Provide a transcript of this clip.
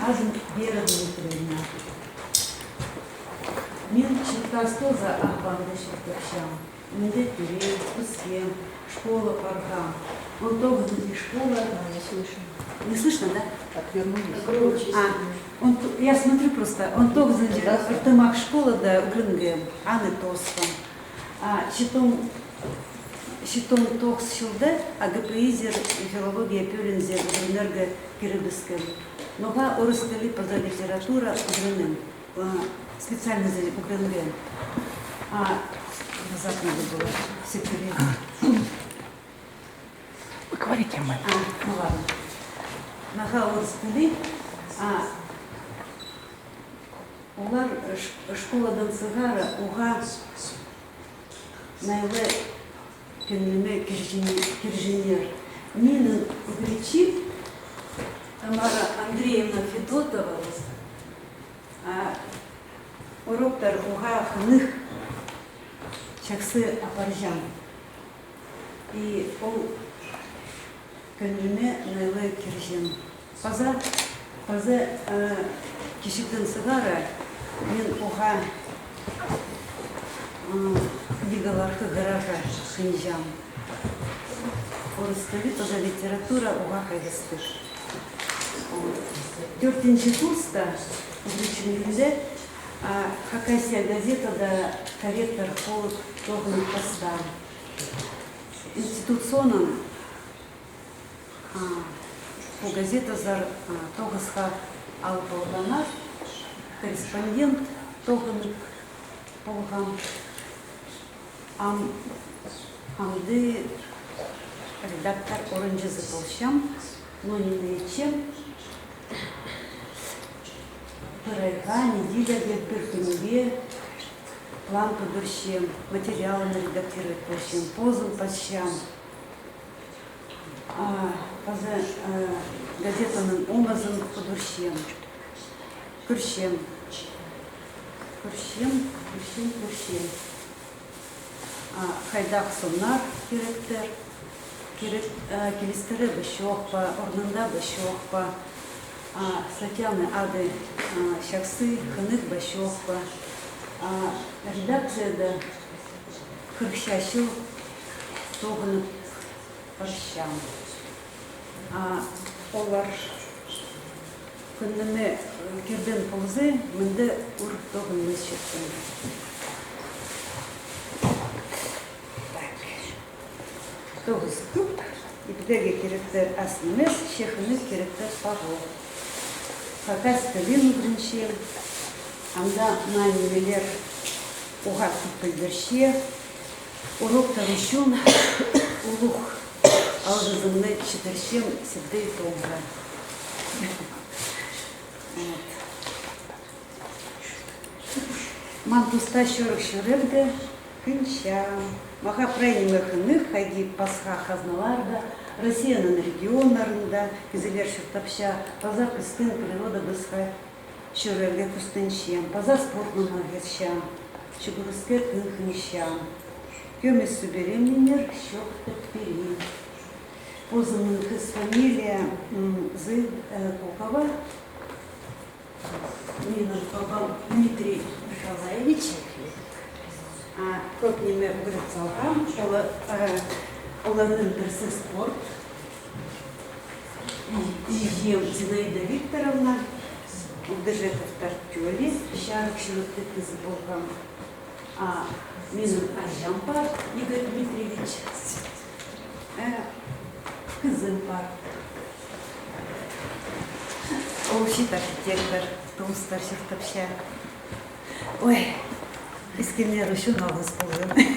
азын Вера Дмитриевна. Мен Черкастоза Ахбанды Шептовщам. Менде Тюрей, Кускем, школа Пархам. Он тоже из школы. Я слышу. Не слышно, да? Отвернулись. Я смотрю просто, он тоже Артемак школа, да, Украингем, Анны Тосфан. Щитом Токс Шилде, а ГПИзер, филология Пюринзер, Энерго Кирибискем. Нога орыстали поза литература Украинем, специально за Украингем. Назад надо было, все перейти. Вы говорите, мы. Ну ладно. Нога орыстали, улар школа Данцигара, уга наиле кенлеме киржинер. Минин Гречи, Тамара Андреевна Федотова, уроктор уга хных чаксы апаржан. И ол кенлеме наиле киржин. Паза кишиктен сыгара мен уга книгаларты гаража хынжам. Орыстали поза литература уга кайгысты. 4-нче курста Гречинде Хакасия газета да корректор холод тогный постав. Институт сонан по газета за тогасха Алпалданар, корреспондент тогный полгам. Амды редактор Оранжа Заполщам, но не наичем. Пырайга, неделя, перфиневе, план подурщем, материалы редактировать пощем, позу пощам. Газетаның омазын подурщем. Курщем. Хайдак сонар керектер. Келестере башоқпа, орнында башоқпа. Статьяны ады шаксы, хынық башоқпа. Редакцияда хыршашу тоғынып парщам. Олар күнніме керден ползы, мінді ұр тоғынмыз шеттім. Тоғыз күп, ипдеге керектер асынмес, шехыныз керектер пағыл. Хакас кәлін ұғыншем, анда мәнемелер оға күппілдерше, уроктар үшін ұлық алғызымны четіршем сібдей тоғыра. Ман пуста шорық шөрелді, күншам. Маха прайнымы хынық, хайди пасха хазналарда, Россияның регионларында, кізелер шыртапша, пазар күстін природа бысқа шөрелге күстіншем, пазар спортның ағетшам, шүгіріске күншам. Көмес сүберемненер шоқ тәтпелі. Позының кыз фамилия Зы Полкова, менің папам Дмитрий Михайлович, көп неме ұғырып салғам, олардың бірсі спорт. Егем Зинаида Викторовна, Удержетов Тартёли, шарық шырықты кызы болғам. Менің ажам бар, Игорь Дмитриевич, кызым бар. Ол шит архитектор, Томстар шыртапша. Ой, ескенер үшін алғыз болғым.